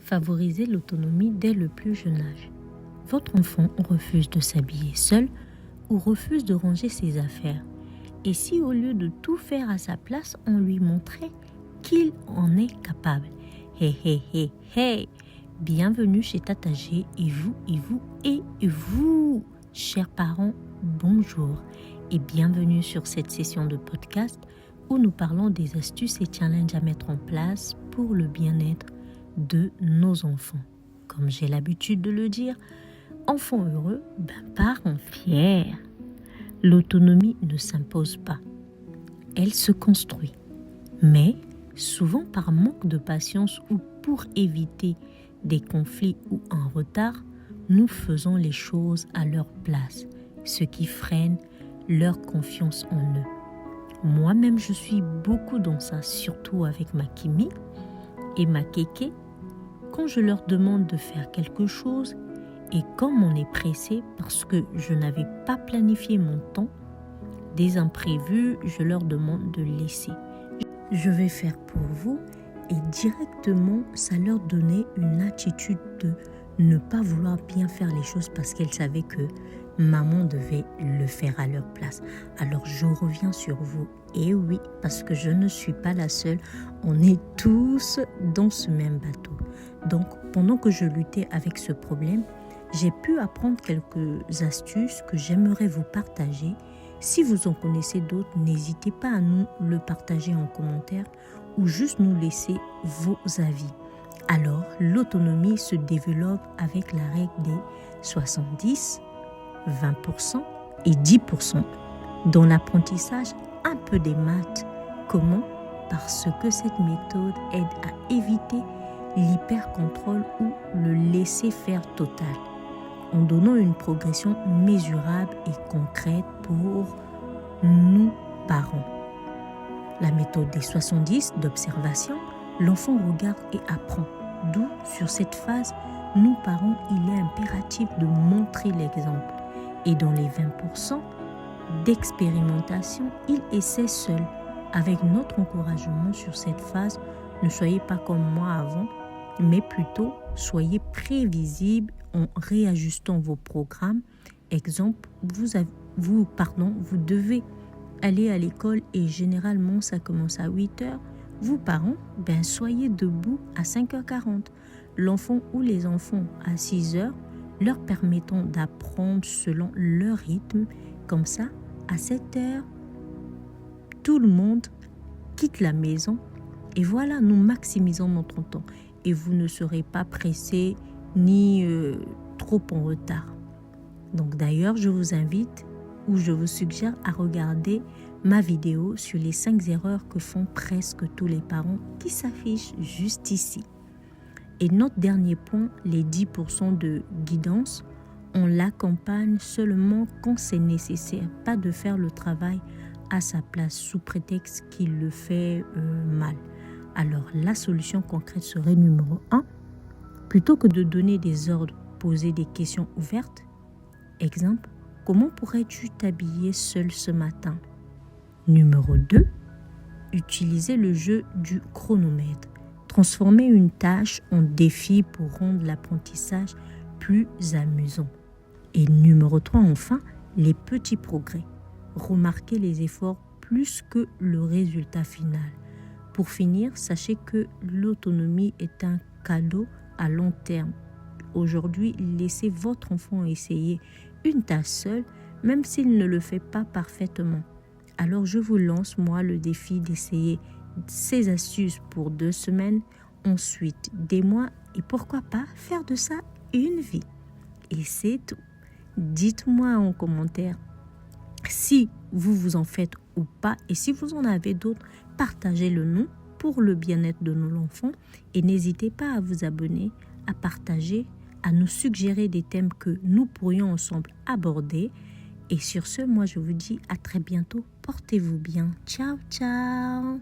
Favorisez l'autonomie dès le plus jeune âge. Votre enfant refuse de s'habiller seul ou refuse de ranger ses affaires. Et si au lieu de tout faire à sa place, on lui montrait qu'il en est capable? Hey! Bienvenue chez Tata G, et vous, chers parents, bonjour et bienvenue sur cette session de podcast où nous parlons des astuces et challenges à mettre en place pour le bien-être de nos enfants. Comme j'ai l'habitude de le dire, enfants heureux, parents fiers. L'autonomie ne s'impose pas, elle se construit. Mais souvent par manque de patience ou pour éviter des conflits ou un retard, nous faisons les choses à leur place, ce qui freine leur confiance en eux. Moi-même, je suis beaucoup dans ça, surtout avec ma Kimi et ma Kéké. Quand je leur demande de faire quelque chose, et comme on est pressé parce que je n'avais pas planifié mon temps, des imprévus, je leur demande de laisser. Je vais faire pour vous, et directement, ça leur donnait une attitude de ne pas vouloir bien faire les choses parce qu'elles savaient que maman devait le faire à leur place. Alors je reviens sur vous. Et oui, parce que je ne suis pas la seule, on est tous dans ce même bateau. Donc pendant que je luttais avec ce problème, j'ai pu apprendre quelques astuces que j'aimerais vous partager. Si vous en connaissez d'autres, n'hésitez pas à nous le partager en commentaire ou juste nous laisser vos avis. Alors, l'autonomie se développe avec la règle des 70, 20% et 10%. Dans l'apprentissage, un peu des maths. Comment? Parce que cette méthode aide à éviter l'hypercontrôle ou le laisser-faire total, en donnant une progression mesurable et concrète pour nous parents. La méthode des 70 d'observation, l'enfant regarde et apprend. D'où, sur cette phase, nous parents, il est impératif de montrer l'exemple. Et dans les 20% d'expérimentation, il essaie seul. Avec notre encouragement sur cette phase, ne soyez pas comme moi avant, mais plutôt soyez prévisible en réajustant vos programmes. Exemple, vous devez aller à l'école et généralement ça commence à 8h. Vous parents, soyez debout à 5h40. L'enfant ou les enfants à 6h, leur permettant d'apprendre selon leur rythme. Comme ça, à 7h, tout le monde quitte la maison et voilà, nous maximisons notre temps. Et vous ne serez pas pressé ni trop en retard. Donc d'ailleurs, je vous invite ou je vous suggère à regarder ma vidéo sur les 5 erreurs que font presque tous les parents qui s'affichent juste ici. Et notre dernier point, les 10% de guidance, on l'accompagne seulement quand c'est nécessaire, pas de faire le travail à sa place sous prétexte qu'il le fait mal. Alors la solution concrète serait numéro 1, plutôt que de donner des ordres, poser des questions ouvertes. Exemple, comment pourrais-tu t'habiller seul ce matin? Numéro 2, utiliser le jeu du chronomètre. Transformer une tâche en défi pour rendre l'apprentissage plus amusant. Et numéro 3, enfin, les petits progrès. Remarquez les efforts plus que le résultat final. Pour finir, sachez que l'autonomie est un cadeau à long terme. Aujourd'hui, laissez votre enfant essayer une tâche seule, même s'il ne le fait pas parfaitement. Alors je vous lance, moi, le défi d'essayer ces astuces pour 2 semaines, ensuite des mois, et pourquoi pas faire de ça une vie. Et c'est tout. Dites-moi en commentaire si vous en faites ou pas, et si vous en avez d'autres, partagez-le nous pour le bien-être de nos enfants, et n'hésitez pas à vous abonner, à partager, à nous suggérer des thèmes que nous pourrions ensemble aborder. Et sur ce, moi je vous dis à très bientôt, portez-vous bien, ciao ciao.